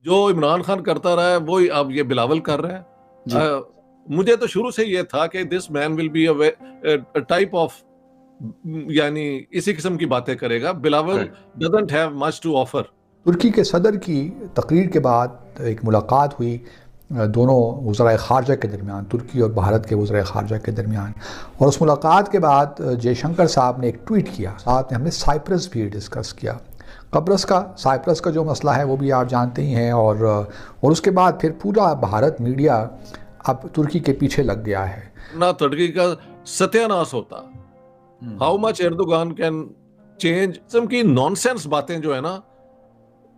جو عمران خان کرتا رہا ہے وہی اب یہ بلاول کر رہا ہے. مجھے تو شروع سے یہ تھا کہ this man will be type of, یعنی اسی قسم کی باتیں کرے گا. Bilawal doesn't have much to offer. ترکی کے صدر کی تقریر کے بعد ایک ملاقات ہوئی دونوں وزرائے خارجہ کے درمیان، ترکی اور بھارت کے وزرائے خارجہ کے درمیان، اور اس ملاقات کے بعد جے شنکر صاحب نے ایک ٹویٹ کیا. ساتھ میں ہم نے سائپرس بھی ڈسکس کیا. سائپرس کا جو مسئلہ ہے وہ بھی آپ جانتے ہی ہیں، اور اس کے بعد پھر پورا بھارت میڈیا اب ترکی کے پیچھے لگ گیا ہے. نہ ترکی کا ستیہ ناش ہوتا. How much Erdogan can change. قسم کی نان سینس باتیں جو ہے نا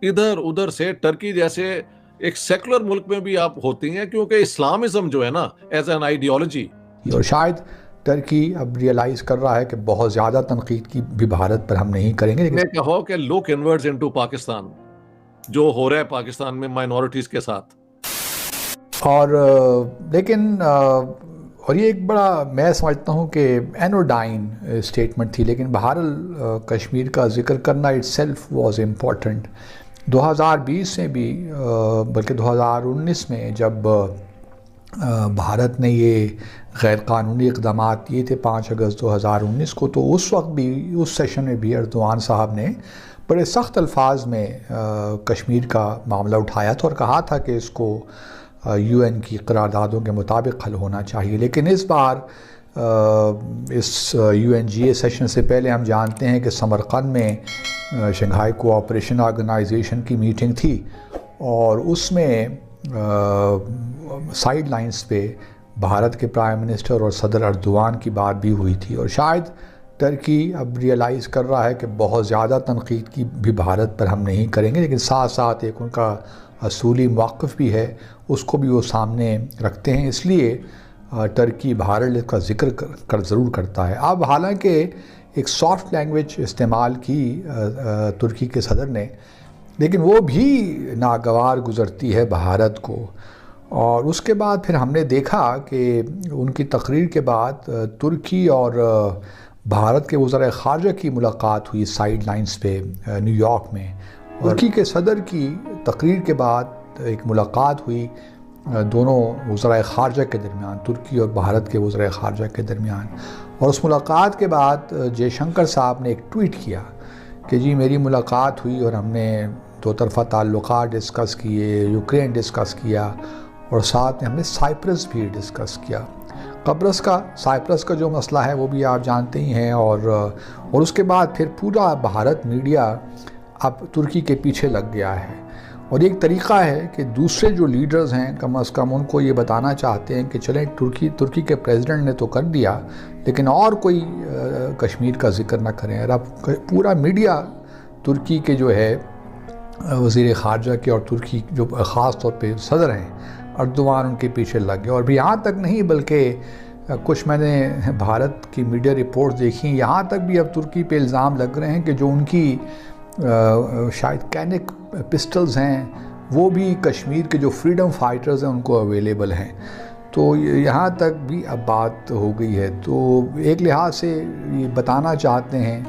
ادھر ادھر سے، ٹرکی جیسے ایک سیکولر ملک میں بھی آپ ہوتی ہیں، کیونکہ اسلامزم جو ہے نا ایز این آئیڈیالوجی. اور شاید ترکی اب ریئلائز کر رہا ہے کہ بہت زیادہ تنقید کی بھی بھارت پر ہم نہیں کریں گے. میں کہو کہ لک انورڈز انٹو پاکستان، جو ہو رہا ہے پاکستان میں مائنورٹیز کے ساتھ. اور لیکن اور یہ ایک بڑا میں سمجھتا ہوں کہ اینوڈائن اسٹیٹمنٹ تھی، لیکن بہرحال کشمیر کا ذکر کرنا اٹ سیلف واز امپورٹنٹ. 2020 میں بھی بلکہ 2019 میں جب بھارت نے یہ غیر قانونی اقدامات کیے تھے 5 اگست 2019 کو، تو اس وقت بھی اس سیشن میں بھی ایردوان صاحب نے بڑے سخت الفاظ میں کشمیر کا معاملہ اٹھایا تھا اور کہا تھا کہ اس کو یو این کی قراردادوں کے مطابق حل ہونا چاہیے. لیکن اس بار اس U N G A session سے پہلے ہم جانتے ہیں کہ سمرقند میں شنگھائی کوآپریشن آرگنائزیشن کی میٹنگ تھی، اور اس میں سائیڈ لائنز پہ بھارت کے پرائم منسٹر اور صدر ایردوان کی بات بھی ہوئی تھی. اور شاید ترکی اب ریئلائز کر رہا ہے کہ بہت زیادہ تنقید کی بھی بھارت پر ہم نہیں کریں گے، لیکن ساتھ ساتھ ایک ان کا اصولی موقف بھی ہے، اس کو بھی وہ سامنے رکھتے ہیں. اس لیے ترکی بھارت کا ذکر ضرور کرتا ہے. اب حالانکہ ایک سافٹ لینگویج استعمال کی ترکی کے صدر نے، لیکن وہ بھی ناگوار گزرتی ہے بھارت کو. اور اس کے بعد پھر ہم نے دیکھا کہ ان کی تقریر کے بعد ترکی اور بھارت کے وزرائے خارجہ کی ملاقات ہوئی سائیڈ لائنز پہ نیو یارک میں. ترکی کے صدر کی تقریر کے بعد ایک ملاقات ہوئی دونوں وزرائے خارجہ کے درمیان، ترکی اور بھارت کے وزرائے خارجہ کے درمیان. اور اس ملاقات کے بعد جے شنکر صاحب نے ایک ٹویٹ کیا کہ جی میری ملاقات ہوئی اور ہم نے دو طرفہ تعلقات ڈسکس کیے، یوکرین ڈسکس کیا، اور ساتھ میں ہم نے سائپرس بھی ڈسکس کیا. سائپرس کا جو مسئلہ ہے وہ بھی آپ جانتے ہی ہیں، اور اس کے بعد پھر پورا بھارت میڈیا اب ترکی کے پیچھے لگ گیا ہے. اور ایک طریقہ ہے کہ دوسرے جو لیڈرز ہیں کم از کم ان کو یہ بتانا چاہتے ہیں کہ چلیں ترکی کے پریزیڈنٹ نے تو کر دیا، لیکن اور کوئی کشمیر کا ذکر نہ کریں. اور اب پورا میڈیا ترکی کے جو ہے وزیر خارجہ کے اور ترکی جو خاص طور پہ صدر ہیں ایردوان، ان کے پیچھے لگ گئے. اور بھی یہاں تک نہیں بلکہ کچھ میں نے بھارت کی میڈیا رپورٹس دیکھی، یہاں تک بھی اب ترکی پہ الزام لگ رہے ہیں کہ جو ان کی شاید کینک پسٹلز ہیں وہ بھی کشمیر کے جو فریڈم فائٹرز ہیں ان کو اویلیبل ہیں. تو یہاں تک بھی اب بات ہو گئی ہے. تو ایک لحاظ سے یہ بتانا چاہتے ہیں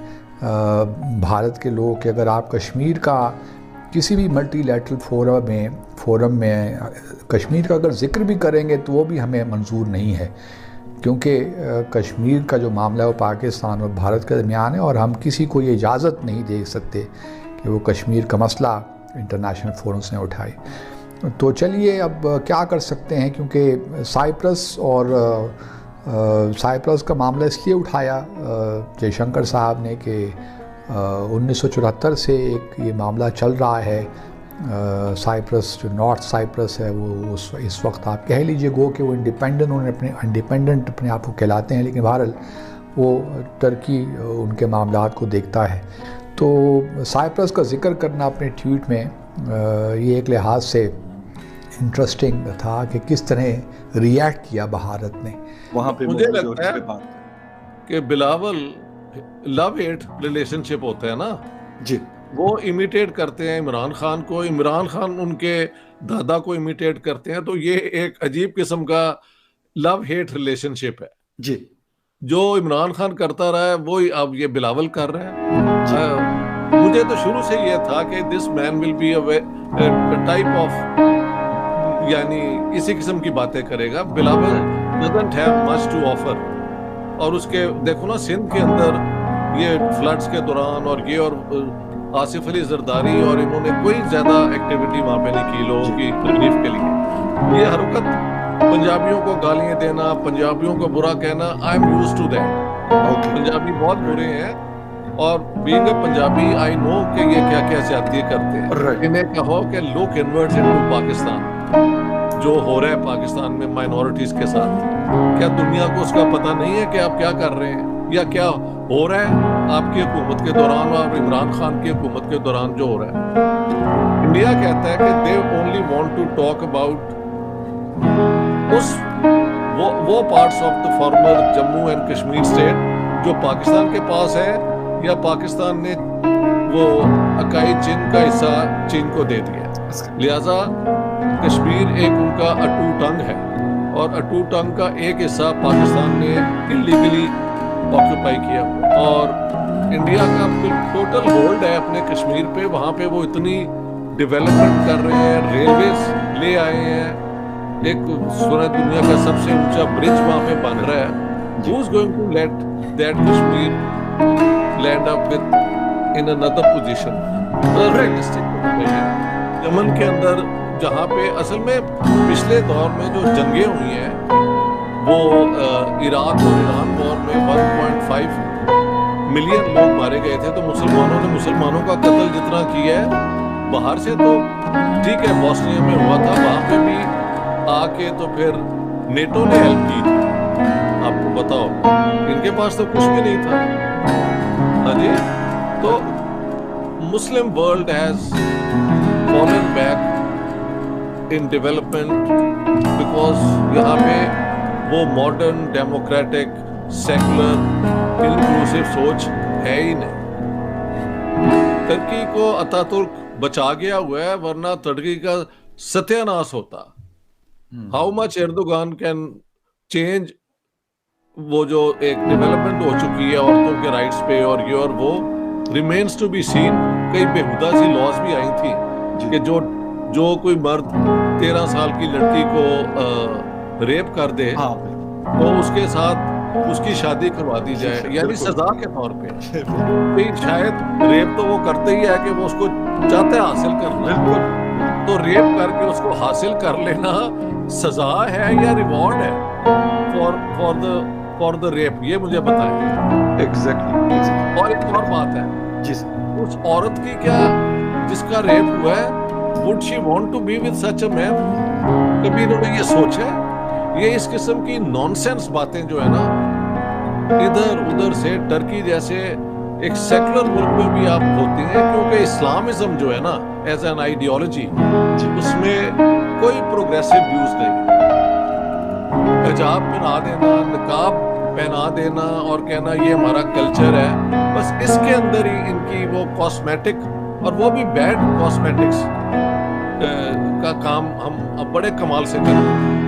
بھارت کے لوگ کہ اگر آپ کشمیر کا کسی بھی ملٹی لیٹرل فورم میں کشمیر کا اگر ذکر بھی کریں گے تو وہ بھی ہمیں منظور نہیں ہے، کیونکہ کشمیر کا جو معاملہ ہے وہ پاکستان اور بھارت کے درمیان ہے، اور ہم کسی کو یہ اجازت نہیں دے سکتے کہ وہ کشمیر کا مسئلہ انٹرنیشنل فورمز نے اٹھائے. تو چلیے اب کیا کر سکتے ہیں، کیونکہ سائپرس کا معاملہ اس لیے اٹھایا جے شنکر صاحب نے کہ 1974 سے ایک یہ معاملہ چل رہا ہے. سائپرس جو نارتھ سائپرس ہے وہ اس وقت آپ کہہ لیجئے گو کہ وہ انڈیپینڈنٹ اپنے آپ کو کہلاتے ہیں، لیکن بہرحال وہ ترکی ان کے معاملات کو دیکھتا ہے. تو سائپرس کا ذکر کرنا اپنے ٹویٹ میں یہ ایک لحاظ سے انٹرسٹنگ تھا کہ کس طرح ریئیکٹ کیا بھارت نے وہاں پہ. مجھے لگتا ہے کہ بلاول لو ہیٹ ریلیشن شپ ہوتا ہے نا جی، وہ امیٹیٹ کرتے ہیں عمران خان کو، عمران خان ان کے دادا کو امیٹیٹ کرتے ہیں. تو یہ ایک عجیب قسم کا لو ہیٹ ریلیشن شپ ہے جی، جو عمران خان کرتا رہا ہے وہی اب یہ بلاول کر رہا ہے. مجھے تو شروع سے یہ تھا کہ this man will be type of, یعنی اسی قسم کی باتیں کرے گا. Bilawal doesn't have much to offer. اور اس کے دیکھو نا سندھ کے اندر یہ فلڈز کے دوران اور یہ اور آصف علی زرداری اور انہوں نے کوئی زیادہ ایکٹیویٹی وہاں پہ نہیں کی لوگوں کی ریلیف کے لیے. یہ حرکت پنجابیوں کو گالیاں دینا، پنجابیوں کو برا کہنا، I am use to that. Punjabi بہت برے ہیں اور بینگ اے پنجابی آئی نو کہ یہ کیا کیا زیادتی کرتے ہیں. انہیں کہو کہ لک انورڈز انٹو پاکستان، جو ہو رہا ہے پاکستان میں مائنورٹیز کے ساتھ. کیا دنیا کو اس کا پتہ نہیں ہے کہ آپ کیا کر رہے ہیں یا کیا ہو رہا ہے آپ کی حکومت کے دوران اور عمران خان کی حکومت کے دوران جو ہو رہا ہے؟ انڈیا کہتا ہے کہ they only want to talk about وہ parts of the former Jammu and Kashmir state جو پاکستان کے پاس ہے، یا پاکستان نے وہ اکائی چین کا حصہ چین کو دے دیا. لہٰذا کشمیر ایک ان کا اٹو ٹنگ ہے اور اٹو ٹنگ کا ایک حصہ پاکستان نے انلیگلی آکوپائی کیا اور انڈیا کا ٹوٹل ہولڈ ہے اپنے کشمیر پہ. وہاں پہ وہ اتنی ڈیولپمنٹ کر رہے ہیں، ریلویز لے آئے ہیں، ایک سورہ دنیا کا سب سے اونچا برج وہاں پہ بن رہا ہے. Who's going to let that Kashmir land up with in another position? یمن کے اندر جہاں پہ اصل میں پچھلے دور میں جو جنگیں ہوئی ہیں وہ عراق اور ایران وار میں 1.5 ملین لوگ مارے گئے تھے. تو مسلمانوں نے مسلمانوں کا قتل جتنا کیا ہے باہر سے تو ٹھیک ہے بوسنیا میں ہوا تھا، وہاں پہ بھی آ کے تو پھر نیٹو نے ہیلپ کی تھی. آپ کو بتاؤ ان کے پاس تو کچھ بھی نہیں تھا. ہاں جی، تو Muslim world has fallen back in development because یہاں پہ وہ ماڈرن ڈیموکریٹک سیکولر انکلوسیو سوچ ہے ہی نہیں. ترکی کو اتا ترک بچا گیا ہوا ہے ورنہ ترکی کا ستیہ ناش ہوتا. How much Erdogan can change وہ جو ایک ڈیولپمنٹ ہو چکی ہے عورتوں کے رائٹس پہ اور یہ اور وہ ریمینس ٹو بی سین. کئی بےہودہ سی لاز بھی آئی تھی کہ جو کوئی مرد 13 سال کی لڑکی کو ریپ کر دے تو اس کے ساتھ اس کی شادی کروا دی جائے، یعنی سزا کے طور پہ. شاید ریپ تو وہ کرتے ہی ہے کہ وہ اس کو چاہتے حاصل کرنا، تو ریپ کر کے اس کو حاصل کر لینا سزا ہے یا ریوارڈ ہے فار دا ریپ؟ یہ مجھے بتائیں. ایگزیکٹلی. اور ایک اور بات ہے، اس عورت کی کیا جس کا ریپ ہوا ہے would she want to be with such a man؟ کبھی انہوں نے یہ سوچا ہے؟ یہ اس قسم کی نانسنس باتیں جو ہے نا ادھر ادھر سے ٹرکی جیسے ایک سیکولر ملک میں بھی آپ ہوتی ہیں، کیونکہ اسلامزم جو ہے نا ایز این آئیڈیالوجی اس میں کوئی پروگریسو ویوز نہیں. حجاب پہنا دینا، نقاب پہنا دینا اور کہنا یہ ہمارا کلچر ہے، بس اس کے اندر ہی ان کی وہ کاسمیٹک اور وہ بھی بیڈ کاسمیٹکس کا کام ہم اب بڑے کمال سے کرتے ہیں.